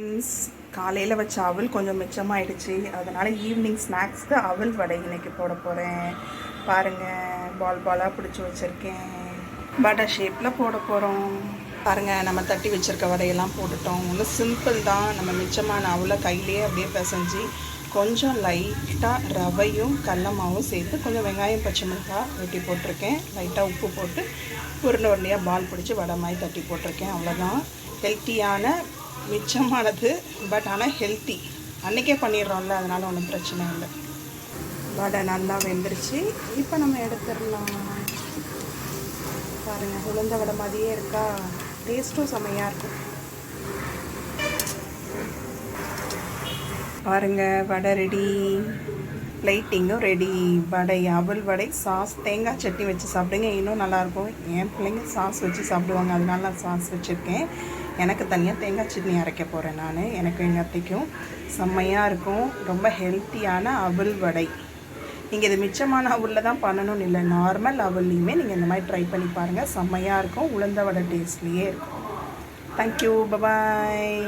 Friends, காலையில் வச்ச அவல் கொஞ்சம் மிச்சமாகிடுச்சு. அதனால் ஈவினிங் ஸ்நாக்ஸ்க்கு அவல் வடை இன்றைக்கி போட போகிறேன். பாருங்கள், பால் பாலாக பிடிச்சி வச்சுருக்கேன். வடை ஷேப்பில் போட போகிறோம். பாருங்கள், நம்ம தட்டி வச்சுருக்க வடையெல்லாம் போட்டுட்டோம். ஒன்றும் சிம்பிள் தான். நம்ம மிச்சமான அவலை கையிலேயே அப்படியே பிசைஞ்சு கொஞ்சம் லைட்டாக ரவையும் கடல மாவும் சேர்த்து கொஞ்சம் வெங்காயம் பச்சை மிளகாய் வெட்டி போட்டிருக்கேன். லைட்டாக உப்பு போட்டு உருண்டையாக பால் பிடிச்சி வடை மாதிரி தட்டி போட்டிருக்கேன். அவ்வளோதான். ஹெல்த்தியான மிச்சமானது, பட் ஆனால் ஹெல்த்தி. அன்றைக்கே பண்ணிடுறோம்ல, அதனால் ஒன்றும் பிரச்சனை இல்லை. வடை நல்லா வெந்துருச்சு. இப்போ நம்ம எடுத்துடலாம். பாருங்கள், உளுந்த வடை மாதிரியே இருக்கா. டேஸ்ட்டும் செம்மையாக இருக்கும். பாருங்கள், வடை ரெடி, ப்ளைட்டிங்கும் ரெடி. வடை, அவல் வடை, சாஸ், தேங்காய் சட்னி வச்சு சாப்பிடுங்க, இன்னும் நல்லாயிருக்கும். என் பிள்ளைங்க சாஸ் வச்சு சாப்பிடுவாங்க, அதனால நான் சாஸ் வச்சுருக்கேன். எனக்கு தனியாக தேங்காய் சட்னி அரைக்க போகிறேன் நான். எனக்கு எங்கள் அத்தைக்கும் செம்மையாக இருக்கும். ரொம்ப ஹெல்த்தியான அவல் வடை. நீங்கள் இது மிச்சமான அவலில் தான் பண்ணணும்னு இல்லை, நார்மல் அவல்லையுமே நீங்கள் இந்த மாதிரி ட்ரை பண்ணி பாருங்கள். செம்மையாக இருக்கும். உளுந்த வடை டேஸ்ட்லேயே இருக்கும். Thank you, bye bye.